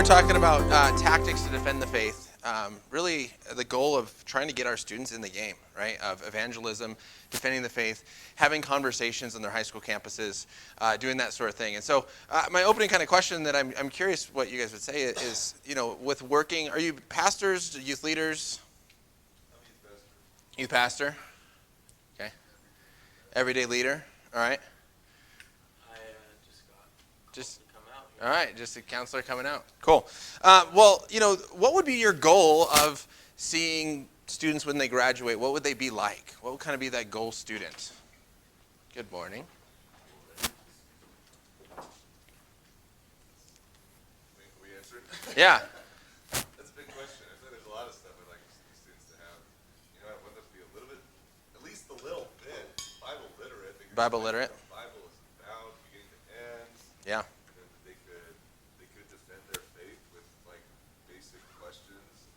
we're talking about tactics to defend the faith. Really, the goal of trying to get our students in the game, right? Of evangelism, defending the faith, having conversations on their high school campuses, doing that sort of thing. And so, my opening kind of question that I'm curious what you guys would say is, with working, are you pastors, youth leaders? I'm Youth pastor. Okay. Everyday leader. All right. I just got Just. to come out. All right, just a counselor coming out. Cool. Well, what would be your goal of seeing students when they graduate? What would they be like? What would kind of be that goal student? Good morning. We answered? Yeah. That's a big question. I feel like there's a lot of stuff I'd like students to have. I want them to be a little bit, at least a little bit, Bible literate. Bible literate. The Bible is about beginning to end. Yeah. And they could defend their faith with like basic questions.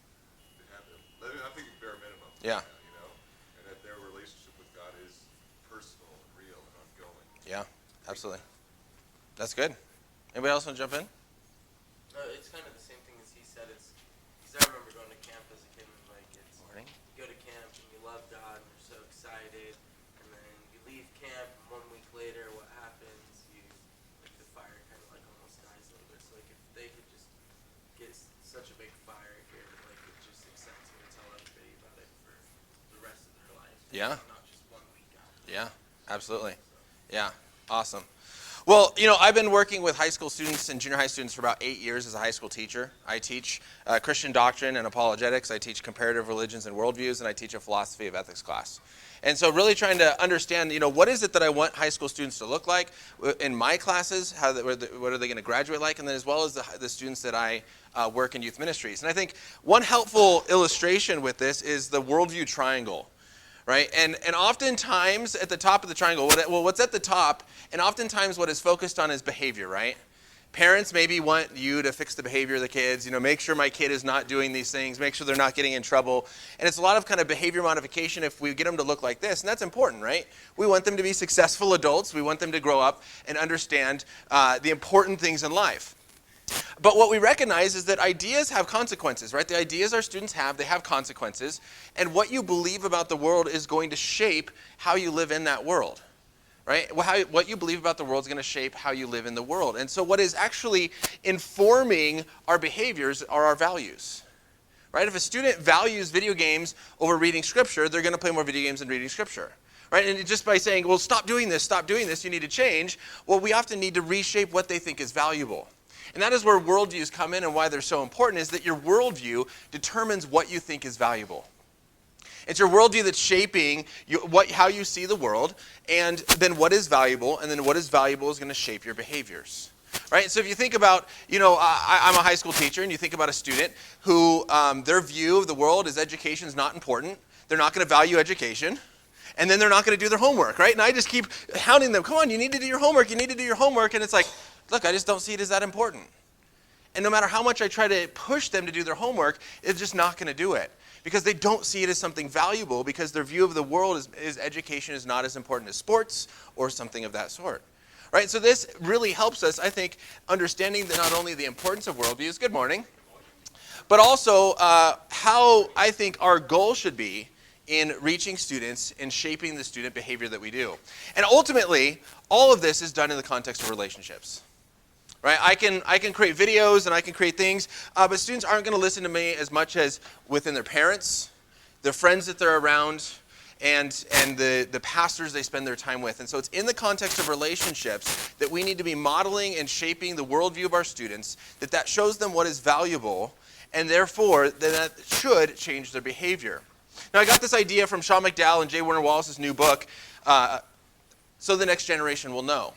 I'm thinking bare minimum. Yeah. And that their relationship with God is personal and real and ongoing. Yeah, absolutely. That's good. Anybody else want to jump in? It's kind of the same thing as he said. Because I remember going to camp as a kid and Morning. you go to camp and you love God and you're so excited, and then you leave camp and 1 week later, what happens? The fire kind of almost dies a little bit. So if they could just get such a big fire here, it just excites me to tell everybody about it for the rest of their life. Yeah. Not just 1 week out. Yeah, absolutely. Yeah, awesome. Well, I've been working with high school students and junior high students for about 8 years as a high school teacher. I teach Christian doctrine and apologetics. I teach comparative religions and worldviews, and I teach a philosophy of ethics class. And so really trying to understand, what is it that I want high school students to look like in my classes, what are they going to graduate like, and then as well as the students that I work in youth ministries. And I think one helpful illustration with this is the worldview triangle. Right? And oftentimes at the top of the triangle, what's at the top, and oftentimes what is focused on is behavior, right? Parents maybe want you to fix the behavior of the kids, make sure my kid is not doing these things, make sure they're not getting in trouble. And it's a lot of kind of behavior modification if we get them to look like this, and that's important, right? We want them to be successful adults. We want them to grow up and understand the important things in life. But what we recognize is that ideas have consequences, right? The ideas our students have, they have consequences. And what you believe about the world is going to shape how you live in that world, right? What you believe about the world is going to shape how you live in the world. And so what is actually informing our behaviors are our values, right? If a student values video games over reading scripture, they're going to play more video games than reading scripture. Right? And just by saying, well, stop doing this, you need to change, well, we often need to reshape what they think is valuable. And that is where worldviews come in, and why they're so important is that your worldview determines what you think is valuable. It's your worldview that's shaping how you see the world, and then what is valuable, and then what is valuable is going to shape your behaviors. Right? So if you think about, I'm a high school teacher, and you think about a student who their view of the world is education is not important. They're not going to value education. And then they're not going to do their homework, right? And I just keep hounding them, come on, you need to do your homework, And it's like, look, I just don't see it as that important. And no matter how much I try to push them to do their homework, it's just not going to do it. Because they don't see it as something valuable, because their view of the world is education is not as important as sports or something of that sort. Right? So this really helps us, I think, understanding that not only the importance of worldviews, good morning, but also how I think our goal should be in reaching students and shaping the student behavior that we do. And ultimately, all of this is done in the context of relationships. Right? I can create videos and I can create things, but students aren't going to listen to me as much as within their parents, their friends that they're around, and the pastors they spend their time with. And so it's in the context of relationships that we need to be modeling and shaping the worldview of our students, that shows them what is valuable, and therefore that should change their behavior. Now, I got this idea from Sean McDowell and J. Warner Wallace's new book, So the Next Generation Will Know.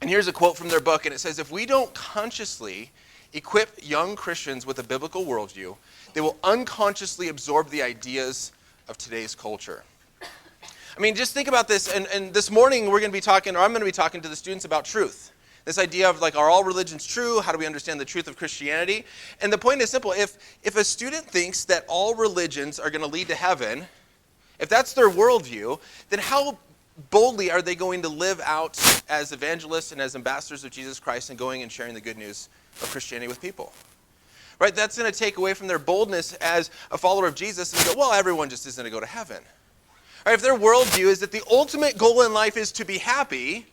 And here's a quote from their book, and it says, if we don't consciously equip young Christians with a biblical worldview, they will unconsciously absorb the ideas of today's culture. I mean, just think about this, and this morning I'm going to be talking to the students about truth. This idea of are all religions true? How do we understand the truth of Christianity? And the point is simple. If a student thinks that all religions are going to lead to heaven, if that's their worldview, then how boldly are they going to live out as evangelists and as ambassadors of Jesus Christ and going and sharing the good news of Christianity with people? right? That's going to take away from their boldness as a follower of Jesus and go, well, everyone just isn't going to go to heaven. Right? If their worldview is that the ultimate goal in life is to be happy,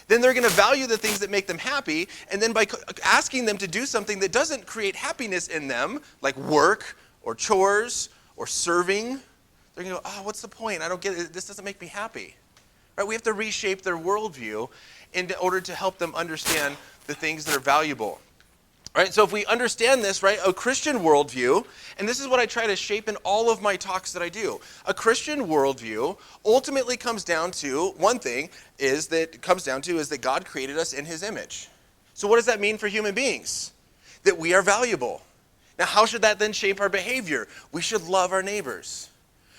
then they're going to value the things that make them happy, and then by asking them to do something that doesn't create happiness in them, like work or chores or serving, they're going to go, oh, what's the point? I don't get it. This doesn't make me happy. Right? We have to reshape their worldview in order to help them understand the things that are valuable. Right? So if we understand this, right, a Christian worldview, and this is what I try to shape in all of my talks that I do, a Christian worldview ultimately comes down to, one thing is that God created us in his image. So what does that mean for human beings? That we are valuable. Now how should that then shape our behavior? We should love our neighbors.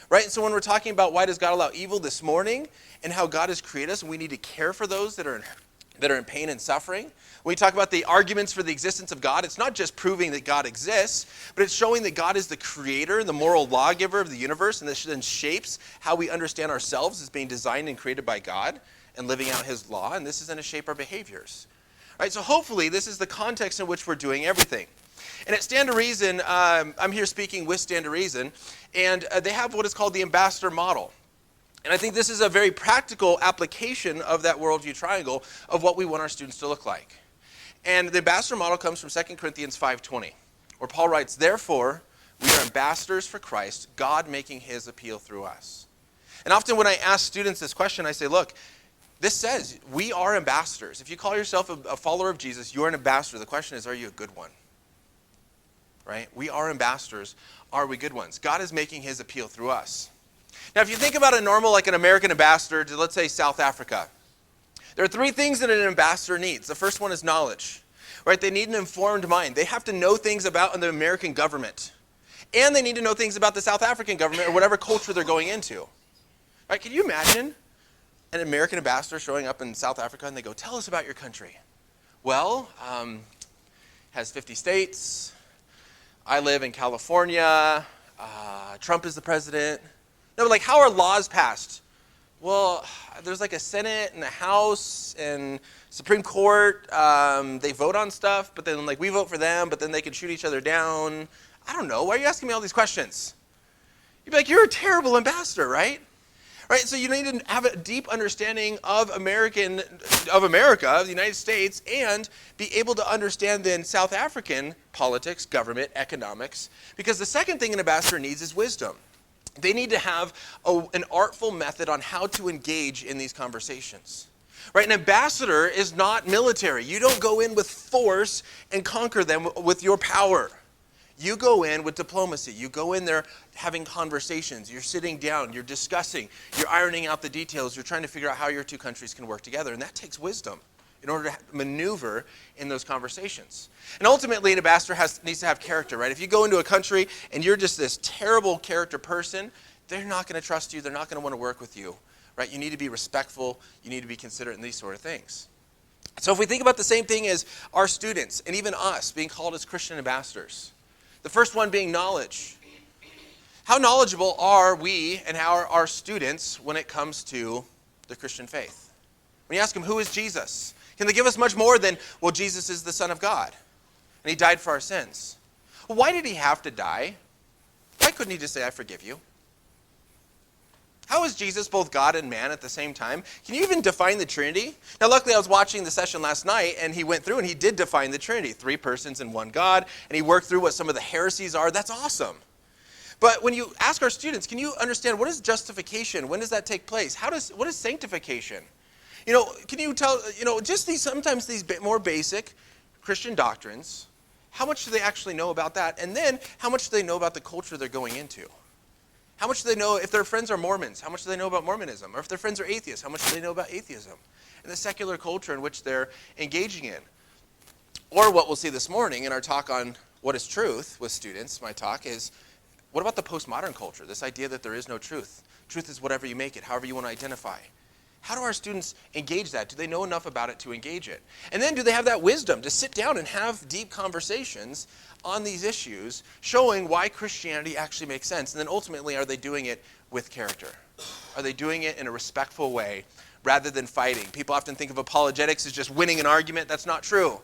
Right? And so when we're talking about why does God allow evil this morning and how God has created us, and we need to care for those that are in pain and suffering. When we talk about the arguments for the existence of God, it's not just proving that God exists, but it's showing that God is the creator, the moral lawgiver of the universe, and this then shapes how we understand ourselves as being designed and created by God and living out his law, and this is going to shape our behaviors. Right? So hopefully this is the context in which we're doing everything. And at Stand to Reason, I'm here speaking with Stand to Reason, and they have what is called the ambassador model. And I think this is a very practical application of that worldview triangle of what we want our students to look like. And the ambassador model comes from 2 Corinthians 5:20, where Paul writes, therefore, we are ambassadors for Christ, God making his appeal through us. And often when I ask students this question, I say, look, this says we are ambassadors. If you call yourself a follower of Jesus, you're an ambassador. The question is, are you a good one? Right? We are ambassadors. Are we good ones? God is making his appeal through us. Now, if you think about an American ambassador to, let's say, South Africa, there are three things that an ambassador needs. The first one is knowledge, right? They need an informed mind. They have to know things about the American government, and they need to know things about the South African government or whatever culture they're going into. Right? Can you imagine an American ambassador showing up in South Africa and they go, tell us about your country? Well, has 50 states. I live in California. Trump is the president. No, but how are laws passed? Well, there's a Senate and a House and Supreme Court. They vote on stuff, but then we vote for them, but then they can shoot each other down. I don't know. Why are you asking me all these questions? You'd be like, you're a terrible ambassador, right? Right? So you need to have a deep understanding of America, of the United States, and be able to understand then South African politics, government, economics. Because the second thing an ambassador needs is wisdom. They need to have an artful method on how to engage in these conversations. Right? An ambassador is not military. You don't go in with force and conquer them with your power. You go in with diplomacy. You go in there having conversations. You're sitting down. You're discussing. You're ironing out the details. You're trying to figure out how your two countries can work together. And that takes wisdom in order to maneuver in those conversations. And ultimately, an ambassador needs to have character, right? If you go into a country and you're just this terrible character person, they're not going to trust you. They're not going to want to work with you, right? You need to be respectful. You need to be considerate in these sort of things. So if we think about the same thing as our students and even us being called as Christian ambassadors, the first one being knowledge. How knowledgeable are we and how are our students when it comes to the Christian faith? When you ask them, who is Jesus? Can they give us much more than, well, Jesus is the Son of God, and he died for our sins? Well, why did he have to die? Why couldn't he just say, I forgive you? How is Jesus both God and man at the same time? Can you even define the Trinity? Now, luckily, I was watching the session last night, and he went through and he did define the Trinity, 3 persons and 1 God, and he worked through what some of the heresies are. That's awesome. But when you ask our students, can you understand what is justification? When does that take place? What is sanctification? Can you tell, just sometimes these more basic Christian doctrines, how much do they actually know about that? And then, how much do they know about the culture they're going into? How much do they know if their friends are Mormons? How much do they know about Mormonism? Or if their friends are atheists, how much do they know about atheism? And the secular culture in which they're engaging in. Or what we'll see this morning in our talk on what is truth with students, my talk is, what about the postmodern culture? This idea that there is no truth. Truth is whatever you make it, however you want to identify. How do our students engage that? Do they know enough about it to engage it? And then do they have that wisdom to sit down and have deep conversations on these issues, showing why Christianity actually makes sense? And then ultimately, are they doing it with character? Are they doing it in a respectful way rather than fighting? People often think of apologetics as just winning an argument. That's not true.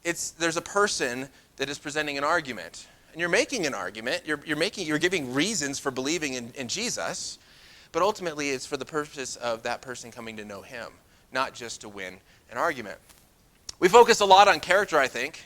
There's a person that is presenting an argument. And you're making an argument. You're giving reasons for believing in Jesus, but ultimately it's for the purpose of that person coming to know him, not just to win an argument. We focus a lot on character, I think,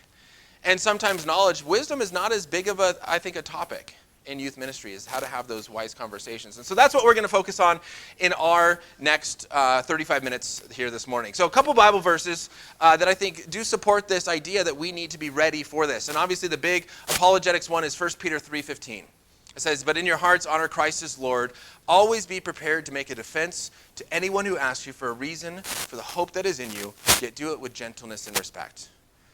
and sometimes knowledge. Wisdom is not as big of a topic in youth ministry, is how to have those wise conversations. And so that's what we're going to focus on in our next 35 minutes here this morning. So a couple Bible verses that I think do support this idea that we need to be ready for this. And obviously the big apologetics one is 1 Peter 3:15. It says, "But in your hearts honor Christ as Lord. Always be prepared to make a defense to anyone who asks you for a reason for the hope that is in you, yet do it with gentleness and respect."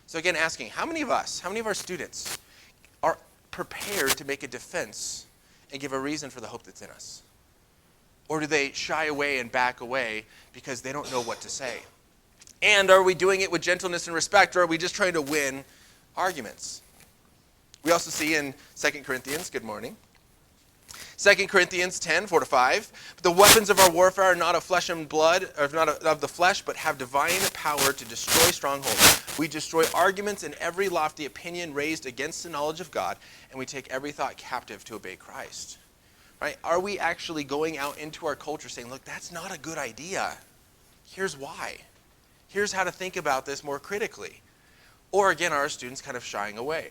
So again, asking, how many of our students are prepared to make a defense and give a reason for the hope that's in us? Or do they shy away and back away because they don't know what to say? And are we doing it with gentleness and respect, or are we just trying to win arguments? We also see in 2 Corinthians, good morning, 2 Corinthians 10, 4-5, "The weapons of our warfare are not of flesh and blood, or not of the flesh, but have divine power to destroy strongholds. We destroy arguments and every lofty opinion raised against the knowledge of God, and we take every thought captive to obey Christ." Right? Are we actually going out into our culture saying, look, that's not a good idea. Here's why. Here's how to think about this more critically. Or again, are our students kind of shying away?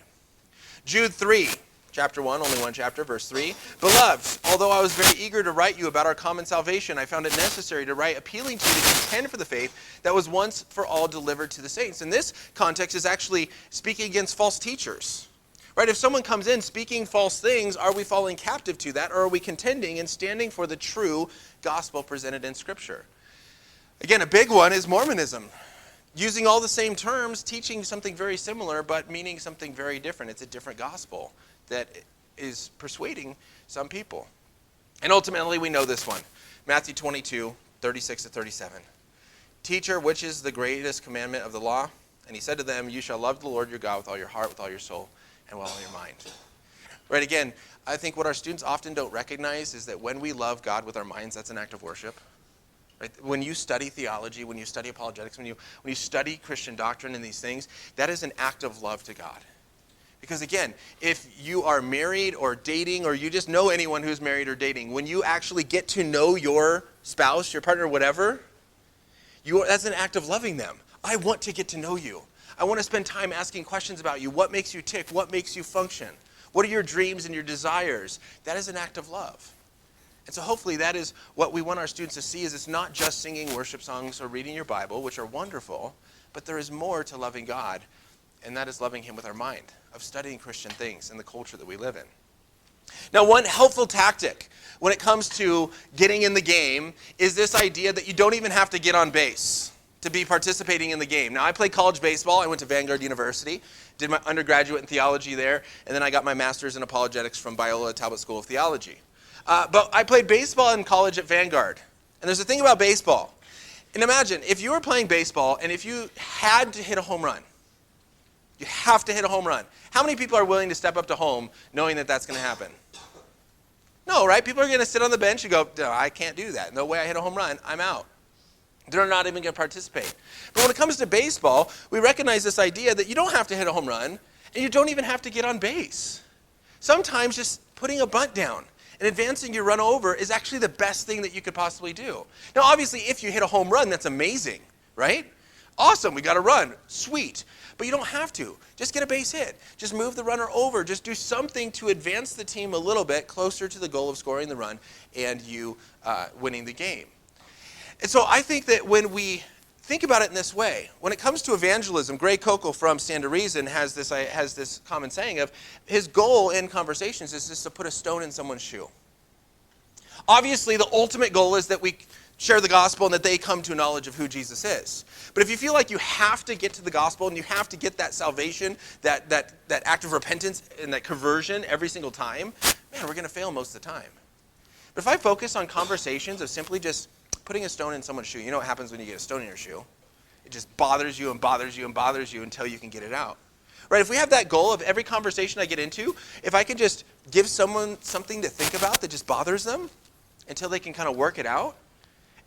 Jude 3. Chapter 1, only one chapter, verse 3. "Beloved, although I was very eager to write you about our common salvation, I found it necessary to write appealing to you to contend for the faith that was once for all delivered to the saints." In this context is actually speaking against false teachers. Right? If someone comes in speaking false things, are we falling captive to that, or are we contending and standing for the true gospel presented in Scripture? Again, a big one is Mormonism. Using all the same terms, teaching something very similar, but meaning something very different. It's a different gospel that is persuading some people. And ultimately, we know this one. Matthew 22, 36-37. "Teacher, which is the greatest commandment of the law? And he said to them, you shall love the Lord your God with all your heart, with all your soul, and with all your mind." Right, again, I think what our students often don't recognize is that when we love God with our minds, that's an act of worship. Right? When you study theology, when you study apologetics, when you study Christian doctrine and these things, that is an act of love to God. Because again, if you are married or dating, or you just know anyone who's married or dating, when you actually get to know your spouse, your partner, whatever, that's an act of loving them. I want to get to know you. I want to spend time asking questions about you. What makes you tick? What makes you function? What are your dreams and your desires? That is an act of love. And so hopefully that is what we want our students to see, is it's not just singing worship songs or reading your Bible, which are wonderful, but there is more to loving God, and that is loving him with our mind, of studying Christian things in the culture that we live in. Now, one helpful tactic when it comes to getting in the game is this idea that you don't even have to get on base to be participating in the game. Now, I played college baseball. I went to Vanguard University, did my undergraduate in theology there, and then I got my master's in apologetics from Biola Talbot School of Theology. But I played baseball in college at Vanguard. And there's a thing about baseball. And imagine, if you were playing baseball and if you had to hit a home run, you have to hit a home run. How many people are willing to step up to home knowing that that's going to happen? No, right? People are going to sit on the bench and go, no, I can't do that. No way I hit a home run. I'm out. They're not even going to participate. But when it comes to baseball, we recognize this idea that you don't have to hit a home run, and you don't even have to get on base. Sometimes just putting a bunt down and advancing your run over is actually the best thing that you could possibly do. Now, obviously, if you hit a home run, that's amazing, right? Awesome, we got a run. Sweet. But you don't have to. Just get a base hit. Just move the runner over. Just do something to advance the team a little bit closer to the goal of scoring the run and you winning the game. And so I think that when we think about it in this way, when it comes to evangelism, Greg Koukl from Stand to Reason has this common saying of his goal in conversations is just to put a stone in someone's shoe. Obviously, the ultimate goal is that we share the gospel and that they come to a knowledge of who Jesus is. But if you feel like you have to get to the gospel and you have to get that salvation, that act of repentance and that conversion every single time, man, we're going to fail most of the time. But if I focus on conversations of simply just putting a stone in someone's shoe, you know what happens when you get a stone in your shoe? It just bothers you and bothers you and bothers you until you can get it out. Right? If we have that goal of every conversation I get into, if I can just give someone something to think about that just bothers them until they can kind of work it out,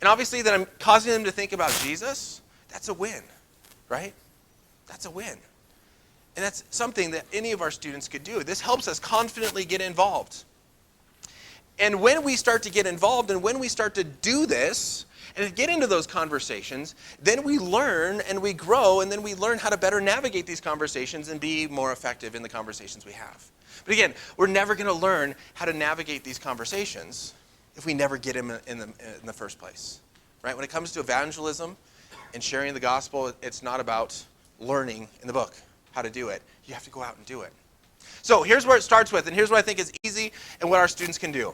and obviously that I'm causing them to think about Jesus, that's a win, right? That's a win. And that's something that any of our students could do. This helps us confidently get involved. And when we start to get involved and when we start to do this and get into those conversations, then we learn and we grow, and then we learn how to better navigate these conversations and be more effective in the conversations we have. But again, we're never going to learn how to navigate these conversations if we never get in the first place. Right? When it comes to evangelism and sharing the gospel, it's not about learning in the book how to do it. You have to go out and do it. So here's where it starts with, and here's what I think is easy and what our students can do.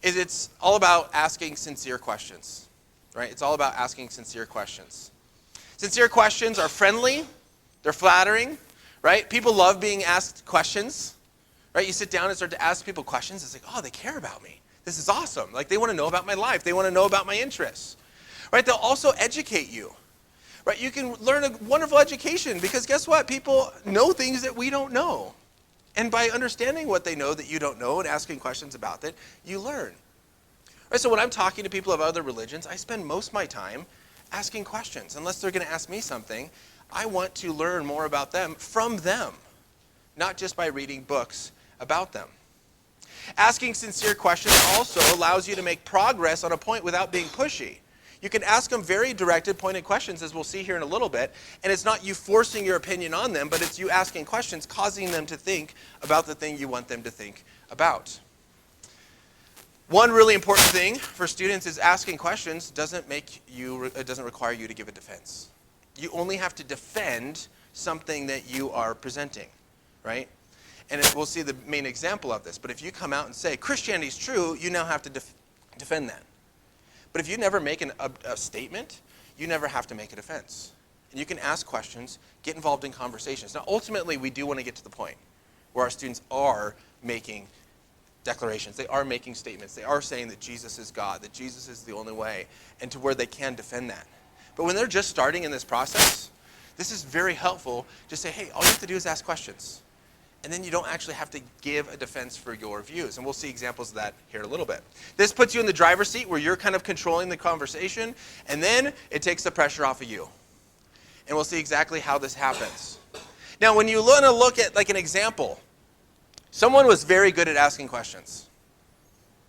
It's all about asking sincere questions, right? It's all about asking sincere questions. Sincere questions are friendly, they're flattering, right? People love being asked questions, right? You sit down and start to ask people questions, it's like, oh, they care about me. This is awesome. Like, they want to know about my life. They want to know about my interests, right? They'll also educate you, right? You can learn a wonderful education because guess what? People know things that we don't know. And by understanding what they know that you don't know and asking questions about it, you learn. Right, so when I'm talking to people of other religions, I spend most of my time asking questions. Unless they're going to ask me something, I want to learn more about them from them, not just by reading books about them. Asking sincere questions also allows you to make progress on a point without being pushy. You can ask them very directed, pointed questions, as we'll see here in a little bit, and it's not you forcing your opinion on them, but it's you asking questions, causing them to think about the thing you want them to think about. One really important thing for students is asking questions doesn't require you to give a defense. You only have to defend something that you are presenting, right? And we'll see the main example of this, but if you come out and say, Christianity is true, you now have to defend that. But if you never make a statement, you never have to make a defense. And you can ask questions, get involved in conversations. Now, ultimately, we do want to get to the point where our students are making declarations. They are making statements. They are saying that Jesus is God, that Jesus is the only way, and to where they can defend that. But when they're just starting in this process, this is very helpful. Just say, hey, all you have to do is ask questions. And then you don't actually have to give a defense for your views. And we'll see examples of that here in a little bit. This puts you in the driver's seat where you're kind of controlling the conversation, and then it takes the pressure off of you. And we'll see exactly how this happens. Now, when you want to look at like an example, someone was very good at asking questions.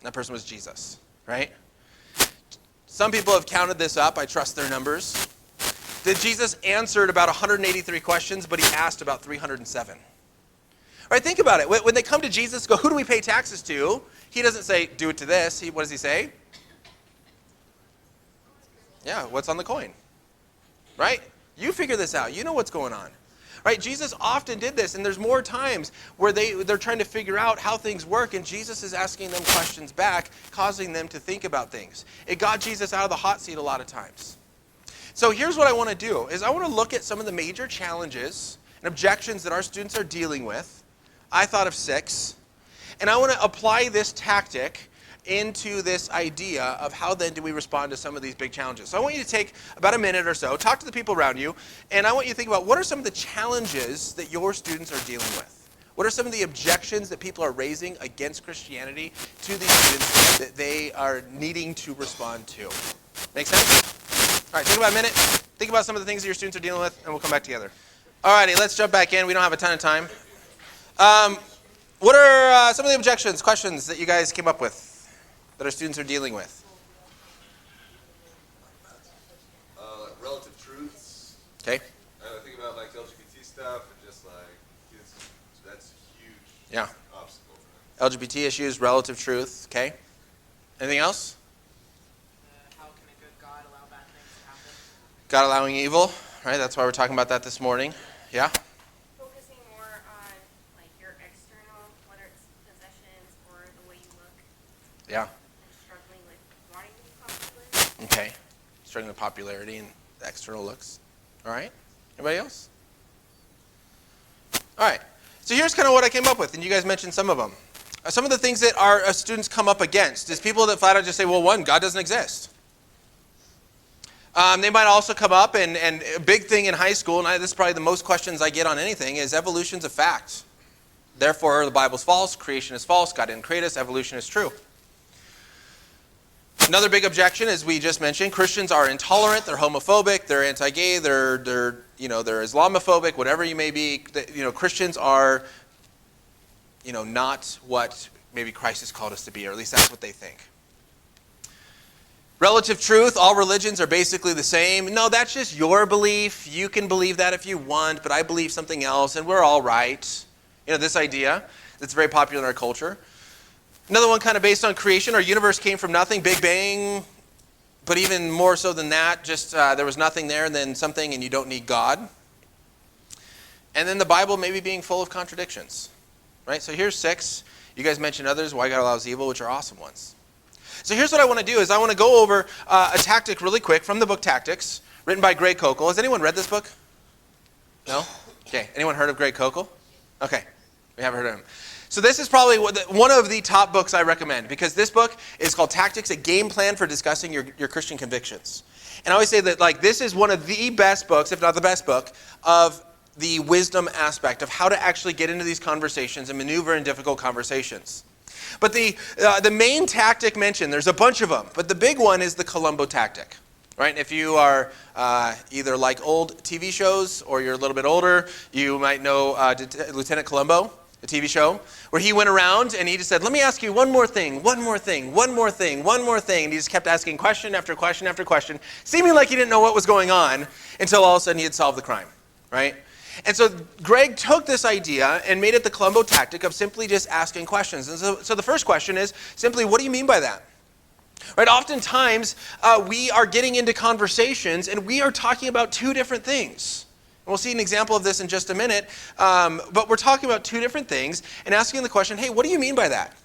That person was Jesus, right? Some people have counted this up. I trust their numbers. That Jesus answered about 183 questions, but he asked about 307. Right, think about it. When they come to Jesus, go, who do we pay taxes to? He doesn't say, do it to this. What does he say? Yeah, what's on the coin? Right? You figure this out. You know what's going on. Right? Jesus often did this, and there's more times where they're trying to figure out how things work, and Jesus is asking them questions back, causing them to think about things. It got Jesus out of the hot seat a lot of times. So here's what I want to do, is I want to look at some of the major challenges and objections that our students are dealing with. I thought of 6. And I want to apply this tactic into this idea of how then do we respond to some of these big challenges. So I want you to take about a minute or so, talk to the people around you, and I want you to think about what are some of the challenges that your students are dealing with? What are some of the objections that people are raising against Christianity to these students that they are needing to respond to? Make sense? All right, take about a minute. Think about some of the things that your students are dealing with, and we'll come back together. All righty, let's jump back in. We don't have a ton of time. What are some of the objections, questions that you guys came up with that our students are dealing with? Relative truths. Okay. I think about like LGBT stuff and just like that's a huge Yeah. obstacle for them. LGBT issues, relative truth. Okay. Anything else? How can a good God allow bad things to happen? God allowing evil, right? That's why we're talking about that this morning. Yeah. Focusing more on like your external, whether it's possessions or the way you look, Yeah. and struggling with wanting to be popular. Okay. Struggling with popularity and external looks. All right. Anybody else? All right. So here's kind of what I came up with, and you guys mentioned some of them. Some of the things that our students come up against is people that flat out just say, well, one, God doesn't exist. They might also come up, and a big thing in high school, and this is probably the most questions I get on anything, is evolution's a fact. Therefore, the Bible's false, creation is false, God didn't create us, evolution is true. Another big objection, as we just mentioned, Christians are intolerant, they're homophobic, they're anti-gay, they're they're Islamophobic, whatever you may be. Christians are, not what maybe Christ has called us to be, or at least that's what they think. Relative truth, all religions are basically the same. No, that's just your belief. You can believe that if you want, but I believe something else, and we're all right. This idea that's very popular in our culture. Another one kind of based on creation. Our universe came from nothing, Big Bang, but even more so than that, just there was nothing there and then something, and you don't need God. And then the Bible maybe being full of contradictions, right? So here's 6. You guys mentioned others, why God allows evil, which are awesome ones. So here's what I want to do is I want to go over a tactic really quick from the book Tactics, written by Greg Koukl. Has anyone read this book? No? Okay. Anyone heard of Greg Koukl? Okay. We haven't heard of him. So this is probably one of the top books I recommend, because this book is called Tactics, a game plan for discussing your Christian convictions. And I always say that this is one of the best books, if not the best book, of the wisdom aspect of how to actually get into these conversations and maneuver in difficult conversations. But the main tactic mentioned, there's a bunch of them, but the big one is the Columbo tactic, right? If you are either like old TV shows or you're a little bit older, you might know Lieutenant Columbo, the TV show, where he went around and he just said, let me ask you one more thing, one more thing, one more thing, one more thing. And he just kept asking question after question after question, seeming like he didn't know what was going on until all of a sudden he had solved the crime, right? And so Greg took this idea and made it the Columbo tactic of simply just asking questions. And so the first question is simply, what do you mean by that? Right? Oftentimes, we are getting into conversations and we are talking about two different things. And we'll see an example of this in just a minute. But we're talking about two different things and asking the question, hey, what do you mean by that?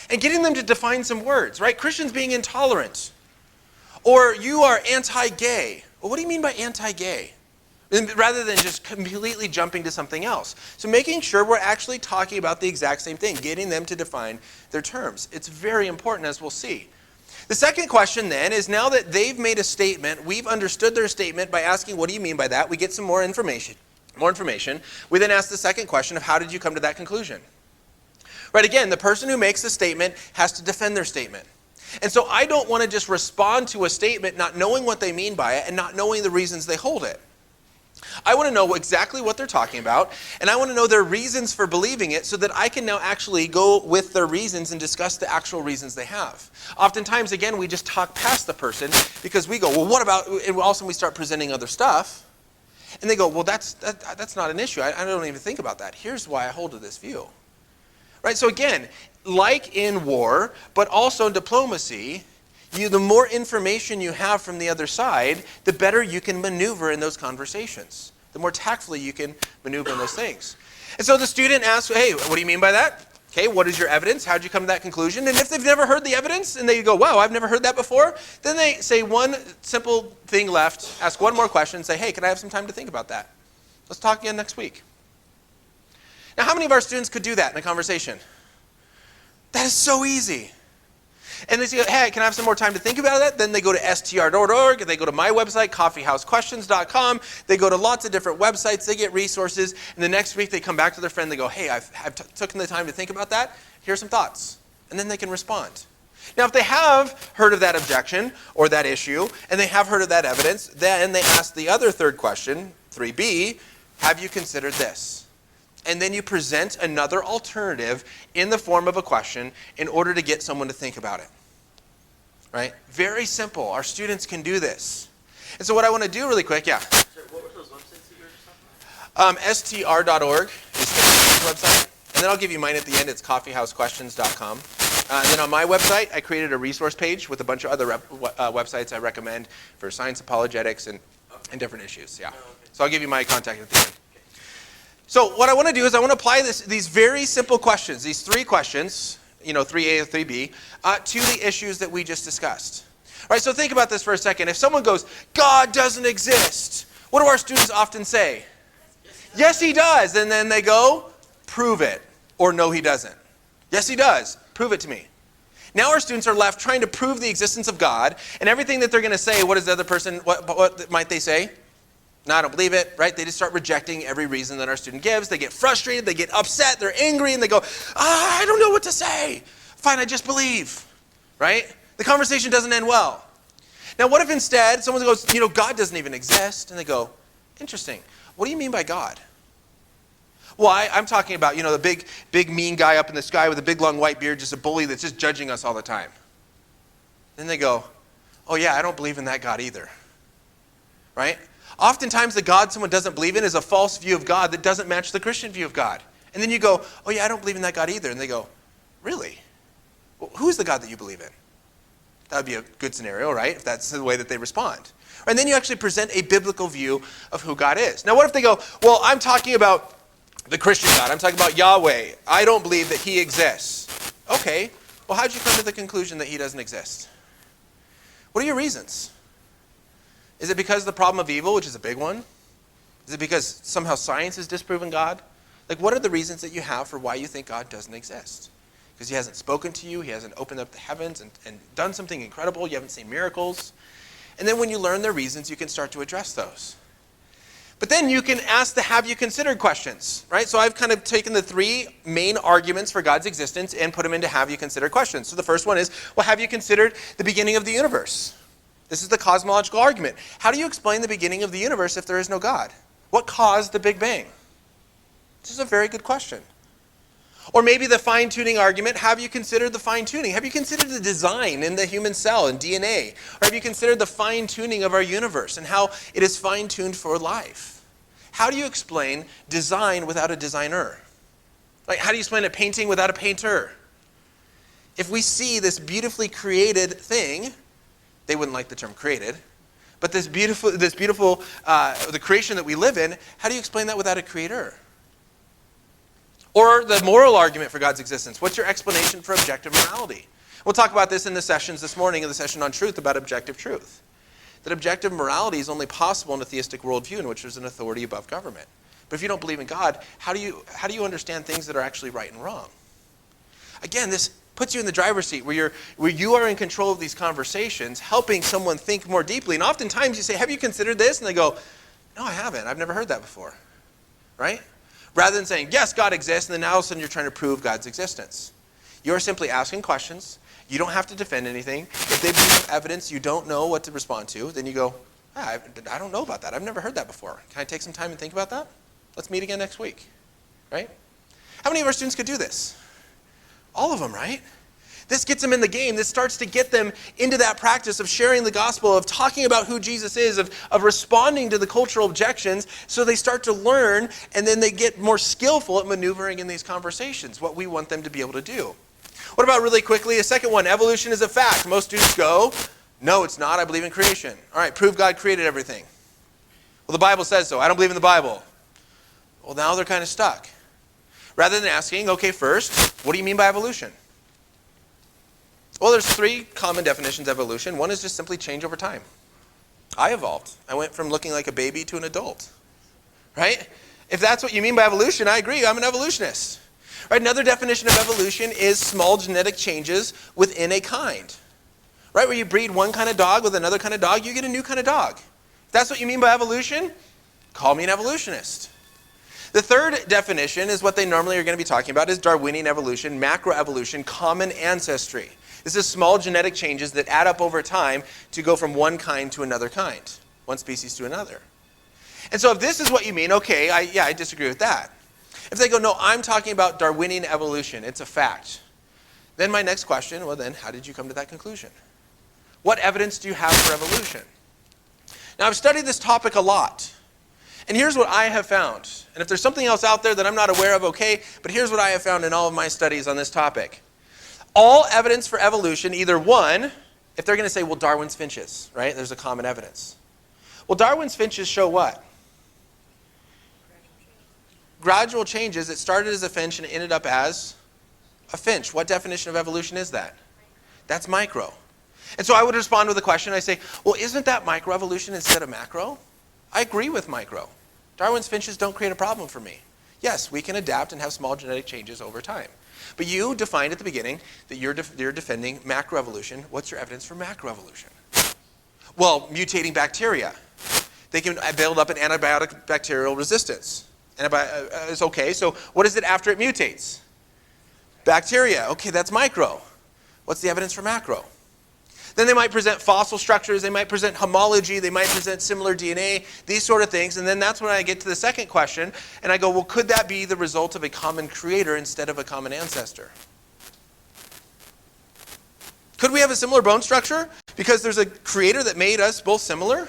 And getting them to define some words, right? Christians being intolerant. Or you are anti-gay. Well, what do you mean by anti-gay? Rather than just completely jumping to something else. So making sure we're actually talking about the exact same thing, getting them to define their terms. It's very important, as we'll see. The second question then is, now that they've made a statement, we've understood their statement by asking, what do you mean by that? We get some more information. We then ask the second question of, how did you come to that conclusion? Right, again, the person who makes the statement has to defend their statement. And so I don't want to just respond to a statement not knowing what they mean by it and not knowing the reasons they hold it. I want to know exactly what they're talking about, and I want to know their reasons for believing it so that I can now actually go with their reasons and discuss the actual reasons they have. Oftentimes, again, we just talk past the person because we go, well, what about, and all of a sudden we start presenting other stuff, and they go, well, that's not an issue. I don't even think about that. Here's why I hold to this view. Right? So again, like in war, but also in diplomacy, the more information you have from the other side, the better you can maneuver in those conversations. The more tactfully you can maneuver in those things. And so the student asks, hey, what do you mean by that? Okay, what is your evidence? How did you come to that conclusion? And if they've never heard the evidence and they go, wow, I've never heard that before, then they say one simple thing left, ask one more question, and say, hey, can I have some time to think about that? Let's talk again next week. Now, how many of our students could do that in a conversation? That is so easy. And they say, hey, can I have some more time to think about that? Then they go to str.org, they go to my website, coffeehousequestions.com, they go to lots of different websites, they get resources, and the next week they come back to their friend, they go, hey, I've taken the time to think about that, here's some thoughts. And then they can respond. Now, if they have heard of that objection or that issue, and they have heard of that evidence, then they ask the other third question, 3B, have you considered this? And then you present another alternative in the form of a question in order to get someone to think about it. Right? Very simple. Our students can do this. And so what I want to do really quick, yeah. So what were those websites that you were just talking about? str.org is the website. And then I'll give you mine at the end. It's coffeehousequestions.com. And then on my website, I created a resource page with a bunch of other websites I recommend for science apologetics and different issues. Yeah. So I'll give you my contact at the end. So what I want to do is I want to apply these very simple questions, these 3 questions, 3A or 3B, to the issues that we just discussed. All right, so think about this for a second. If someone goes, God doesn't exist, what do our students often say? Yes, he does. And then they go, prove it. Or no, he doesn't. Yes, he does. Prove it to me. Now our students are left trying to prove the existence of God, and everything that they're going to say, what is the other person, what might they say? No, I don't believe it, right? They just start rejecting every reason that our student gives. They get frustrated, they get upset, they're angry, and they go, I don't know what to say. Fine, I just believe, right? The conversation doesn't end well. Now, what if instead someone goes, God doesn't even exist, and they go, Interesting. What do you mean by God? Well, I'm talking about, the big mean guy up in the sky with a big long white beard, just a bully that's just judging us all the time. Then they go, oh yeah, I don't believe in that God either. Right? Oftentimes the God someone doesn't believe in is a false view of God that doesn't match the Christian view of God. And then you go, oh yeah, I don't believe in that God either. And they go, really? Well, who's the God that you believe in? That would be a good scenario, right? If that's the way that they respond. And then you actually present a biblical view of who God is. Now what if they go, well, I'm talking about the Christian God. I'm talking about Yahweh. I don't believe that he exists. Okay, well, how'd you come to the conclusion that he doesn't exist? What are your reasons? Is it because of the problem of evil, which is a big one? Is it because somehow science has disproven God? Like, what are the reasons that you have for why you think God doesn't exist? Because he hasn't spoken to you, he hasn't opened up the heavens and done something incredible, you haven't seen miracles. And then when you learn their reasons, you can start to address those. But then you can ask the have you considered questions, right? So I've kind of taken the three main arguments for God's existence and put them into have you considered questions. So the first one is, well, have you considered the beginning of the universe? This is the cosmological argument. How do you explain the beginning of the universe if there is no God? What caused the Big Bang? This is a very good question. Or maybe the fine-tuning argument, have you considered the fine-tuning? Have you considered the design in the human cell and DNA? Or have you considered the fine-tuning of our universe and how it is fine-tuned for life? How do you explain design without a designer? Like, how do you explain a painting without a painter? If we see this beautifully created thing, they wouldn't like the term created, but the creation that we live in, how do you explain that without a creator? Or the moral argument for God's existence. What's your explanation for objective morality? We'll talk about this in the sessions this morning, in the session on truth, about objective truth. That objective morality is only possible in a theistic worldview in which there's an authority above government. But if you don't believe in God, how do you understand things that are actually right and wrong? Again, this puts you in the driver's seat where you are in control of these conversations, helping someone think more deeply. And oftentimes you say, have you considered this? And they go, no, I haven't. I've never heard that before. Right? Rather than saying, yes, God exists, and then now all of a sudden you're trying to prove God's existence. You're simply asking questions. You don't have to defend anything. If they bring up evidence you don't know what to respond to, then you go, I don't know about that. I've never heard that before. Can I take some time and think about that? Let's meet again next week. Right? How many of our students could do this? All of them, right? This gets them in the game. This starts to get them into that practice of sharing the gospel, of talking about who Jesus is, of responding to the cultural objections, so they start to learn, and then they get more skillful at maneuvering in these conversations, what we want them to be able to do. What about, really quickly, a second one? Evolution is a fact. Most students go, no, it's not. I believe in creation. All right, prove God created everything. Well, the Bible says so. I don't believe in the Bible. Well, now they're kind of stuck. Rather than asking, okay, first, what do you mean by evolution? Well, there's three common definitions of evolution. One is just simply change over time. I evolved. I went from looking like a baby to an adult. Right? If that's what you mean by evolution, I agree. I'm an evolutionist. Right? Another definition of evolution is small genetic changes within a kind. Right? Where you breed one kind of dog with another kind of dog, you get a new kind of dog. If that's what you mean by evolution, call me an evolutionist. The third definition is what they normally are going to be talking about is Darwinian evolution, macroevolution, common ancestry. This is small genetic changes that add up over time to go from one kind to another kind, one species to another. And so if this is what you mean, okay, I disagree with that. If they go, no, I'm talking about Darwinian evolution, it's a fact. Then my next question, well then, how did you come to that conclusion? What evidence do you have for evolution? Now I've studied this topic a lot. And here's what I have found. And if there's something else out there that I'm not aware of, okay, but here's what I have found in all of my studies on this topic. All evidence for evolution, either one, if they're going to say, well, Darwin's finches, right? There's a common evidence. Well, Darwin's finches show what? Gradual changes. It started as a finch and it ended up as a finch. What definition of evolution is that? That's micro. And so I would respond with a question. I say, well, isn't that microevolution instead of macro? I agree with micro. Darwin's finches don't create a problem for me. Yes, we can adapt and have small genetic changes over time. But you defined at the beginning that you're defending macroevolution. What's your evidence for macroevolution? Well, mutating bacteria. They can build up an antibiotic bacterial resistance. It's okay, so what is it after it mutates? Bacteria. Okay, that's micro. What's the evidence for macro? Then they might present fossil structures, they might present homology, they might present similar DNA, these sort of things. And then that's when I get to the second question, and I go, well, could that be the result of a common creator instead of a common ancestor? Could we have a similar bone structure because there's a creator that made us both similar?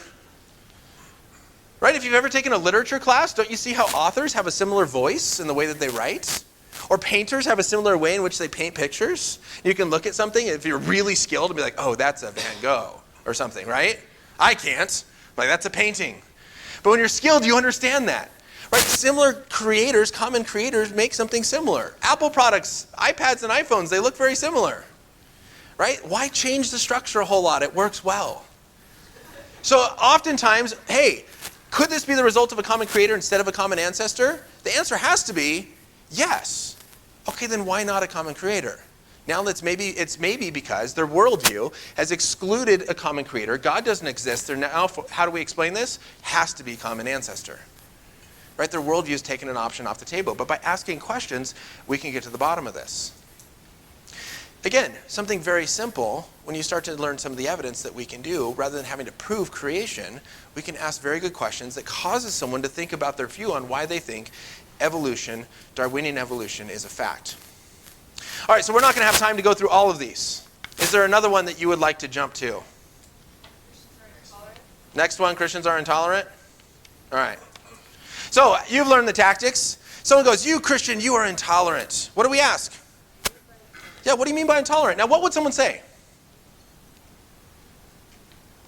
Right? If you've ever taken a literature class, don't you see how authors have a similar voice in the way that they write? Or painters have a similar way in which they paint pictures? You can look at something, if you're really skilled, and be like, oh, that's a Van Gogh or something, right? I can't. Like, that's a painting. But when you're skilled, you understand that. Right? Similar creators, common creators, make something similar. Apple products, iPads and iPhones, they look very similar. Right? Why change the structure a whole lot? It works well. So oftentimes, hey, could this be the result of a common creator instead of a common ancestor? The answer has to be yes. Okay, then why not a common creator? Now it's maybe because their worldview has excluded a common creator. God doesn't exist. They're now, how do we explain this? Has to be common ancestor. Right? Their worldview has taken an option off the table. But by asking questions, we can get to the bottom of this. Again, something very simple, when you start to learn some of the evidence that we can do, rather than having to prove creation, we can ask very good questions that causes someone to think about their view on why they think evolution, Darwinian evolution, is a fact. All right, so we're not going to have time to go through all of these. Is there another one that you would like to jump to? Next one, Christians are intolerant? All right. So you've learned the tactics. Someone goes, you Christian, you are intolerant. What do we ask? Yeah, what do you mean by intolerant? Now, what would someone say?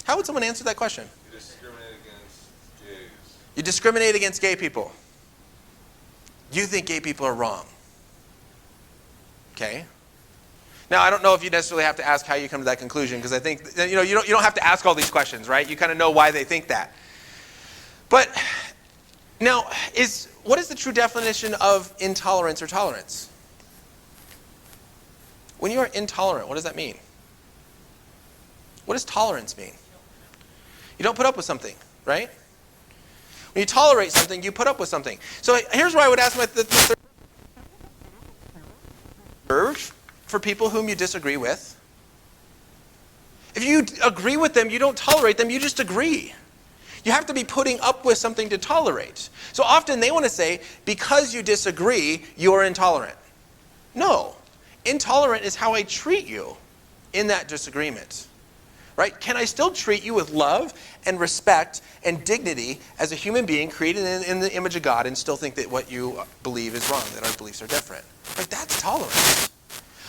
How would someone answer that question? You discriminate against gays. You discriminate against gay people. You think gay people are wrong. Okay? Now, I don't know if you necessarily have to ask how you come to that conclusion, because I think, you don't have to ask all these questions, right? You kind of know why they think that. But now, what is the true definition of intolerance or tolerance? When you are intolerant, what does that mean? What does tolerance mean? You don't put up with something, right? When you tolerate something, you put up with something. So here's where I would ask the third for people whom you disagree with. If you agree with them, you don't tolerate them, you just agree. You have to be putting up with something to tolerate. So often they want to say, because you disagree, you're intolerant. No. Intolerant is how I treat you in that disagreement. Right? Can I still treat you with love and respect and dignity as a human being created in the image of God and still think that what you believe is wrong, that our beliefs are different? Right? That's tolerance.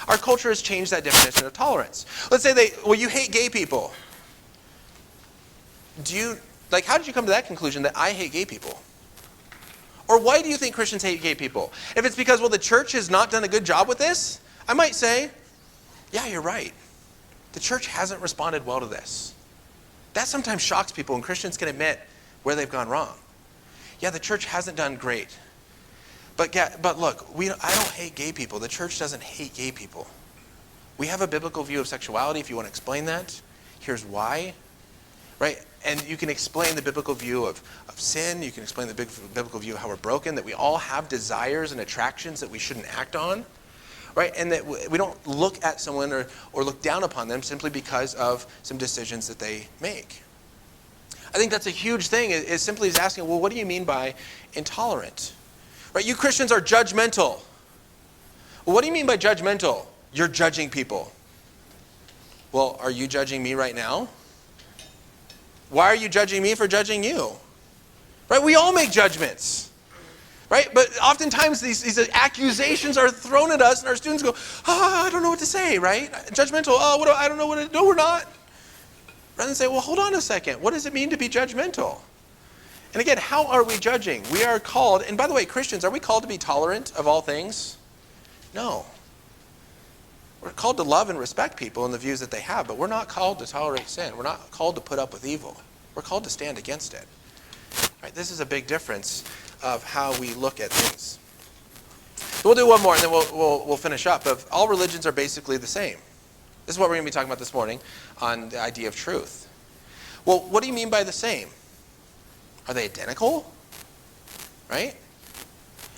Our culture has changed that definition of tolerance. Let's say you hate gay people. How did you come to that conclusion that I hate gay people? Or why do you think Christians hate gay people? If it's because, the church has not done a good job with this, I might say, yeah, you're right. The church hasn't responded well to this. That sometimes shocks people, and Christians can admit where they've gone wrong. Yeah, the church hasn't done great. But look, I don't hate gay people. The church doesn't hate gay people. We have a biblical view of sexuality. If you want to explain that, here's why. Right? And you can explain the biblical view of sin. You can explain the biblical view of how we're broken, that we all have desires and attractions that we shouldn't act on. Right? And that we don't look at someone or look down upon them simply because of some decisions that they make. I think that's a huge thing, is simply asking, well, what do you mean by intolerant? Right? You Christians are judgmental. Well, what do you mean by judgmental? You're judging people. Well, are you judging me right now? Why are you judging me for judging you? Right? We all make judgments. Right? But oftentimes these accusations are thrown at us, and our students go, I don't know what to say, right? Judgmental, I don't know what to do. No, we're not. Rather than say, well, hold on a second. What does it mean to be judgmental? And again, how are we judging? We are called, and by the way, Christians, are we called to be tolerant of all things? No. We're called to love and respect people and the views that they have, but we're not called to tolerate sin. We're not called to put up with evil. We're called to stand against it. Right? This is a big difference of how we look at things. So we'll do one more, and then we'll finish up. But all religions are basically the same. This is what we're going to be talking about this morning on the idea of truth. Well, what do you mean by the same? Are they identical? Right?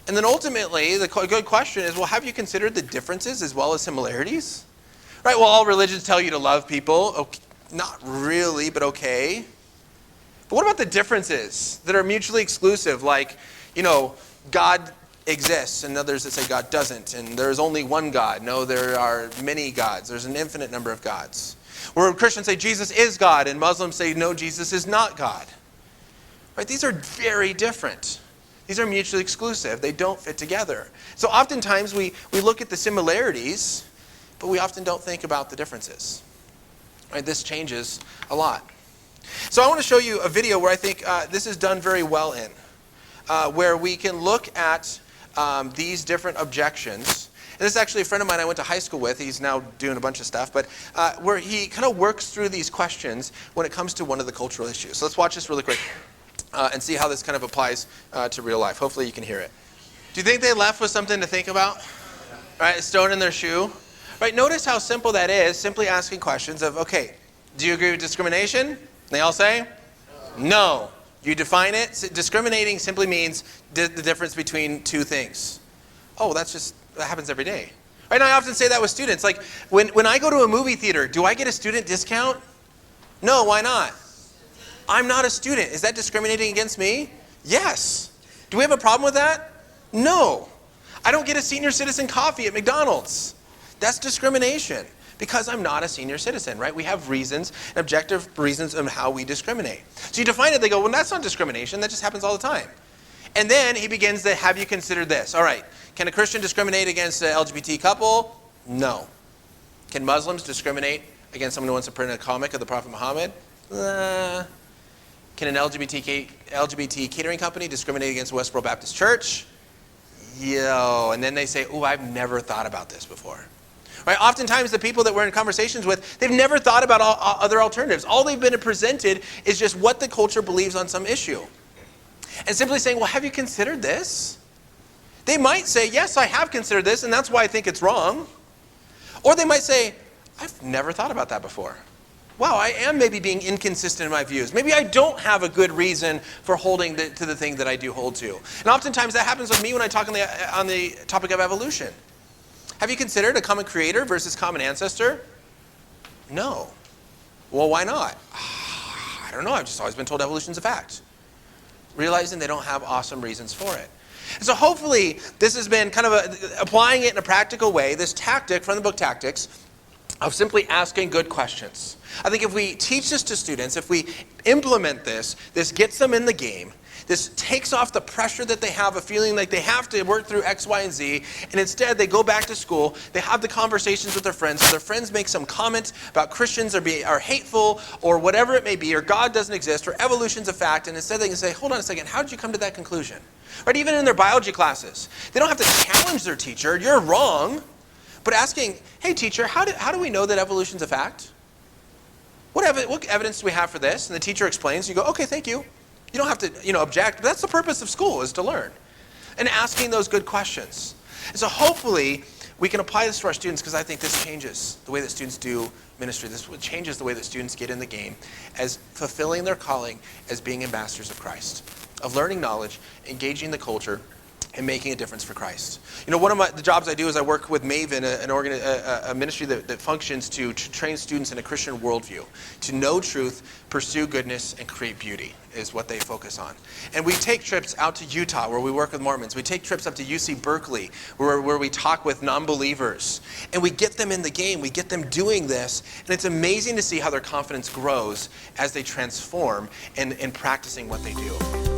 And then ultimately, the good question is, well, have you considered the differences as well as similarities? Right? Well, all religions tell you to love people. not really, but okay. But what about the differences that are mutually exclusive? Like, God exists, and others that say God doesn't, and there's only one God. No, there are many gods. There's an infinite number of gods. Where Christians say Jesus is God, and Muslims say no, Jesus is not God. Right? These are very different. These are mutually exclusive. They don't fit together. So oftentimes we look at the similarities, but we often don't think about the differences. Right? This changes a lot. So I want to show you a video where I think this is done very well in, where we can look at these different objections. And this is actually a friend of mine I went to high school with. He's now doing a bunch of stuff, but where he kind of works through these questions when it comes to one of the cultural issues. So let's watch this really quick and see how this kind of applies to real life. Hopefully you can hear it. Do you think they left with something to think about? Right, a stone in their shoe. Right, notice how simple that is, simply asking questions of, okay, do you agree with discrimination? They all say, no. You define it. Discriminating simply means the difference between two things. Oh, that happens every day. Right, and I often say that with students. Like, when I go to a movie theater, do I get a student discount? No, why not? I'm not a student. Is that discriminating against me? Yes. Do we have a problem with that? No. I don't get a senior citizen coffee at McDonald's. That's discrimination because I'm not a senior citizen, right? We have reasons, objective reasons of how we discriminate. So you define it, they go, well, that's not discrimination. That just happens all the time. And then he begins to, have you considered this? All right, can a Christian discriminate against an LGBT couple? No. Can Muslims discriminate against someone who wants to print a comic of the Prophet Muhammad? Can an LGBT catering company discriminate against Westboro Baptist Church? And then they say, oh, I've never thought about this before. Right? Oftentimes the people that we're in conversations with, they've never thought about other alternatives. All they've been presented is just what the culture believes on some issue. And simply saying, well, have you considered this? They might say, yes, I have considered this, and that's why I think it's wrong. Or they might say, I've never thought about that before. Wow, I am maybe being inconsistent in my views. Maybe I don't have a good reason for holding to the thing that I do hold to. And oftentimes that happens with me when I talk on the topic of evolution. Have you considered a common creator versus common ancestor? No. Well, why not? I don't know. I've just always been told evolution's a fact. Realizing they don't have awesome reasons for it. And so hopefully this has been kind of applying it in a practical way, this tactic from the book Tactics of simply asking good questions. I think if we teach this to students, if we implement this gets them in the game. This takes off the pressure that they have of feeling like they have to work through X, Y, and Z, and instead they go back to school, they have the conversations with their friends, so their friends make some comment about Christians are hateful, or whatever it may be, or God doesn't exist, or evolution's a fact, and instead they can say, hold on a second, how did you come to that conclusion? Right, even in their biology classes, they don't have to challenge their teacher, you're wrong, but asking, hey teacher, how do we know that evolution's a fact? What evidence do we have for this? And the teacher explains, you go, okay, thank you. You don't have to, object, but that's the purpose of school, is to learn. And asking those good questions. And so hopefully we can apply this to our students, because I think this changes the way that students do ministry. This changes the way that students get in the game as fulfilling their calling as being ambassadors of Christ, of learning knowledge, engaging the culture, and making a difference for Christ. One of the jobs I do is I work with Maven, a ministry that functions to train students in a Christian worldview, to know truth, pursue goodness, and create beauty is what they focus on. And we take trips out to Utah where we work with Mormons. We take trips up to UC Berkeley where we talk with non-believers. And we get them in the game. We get them doing this. And it's amazing to see how their confidence grows as they transform in practicing what they do.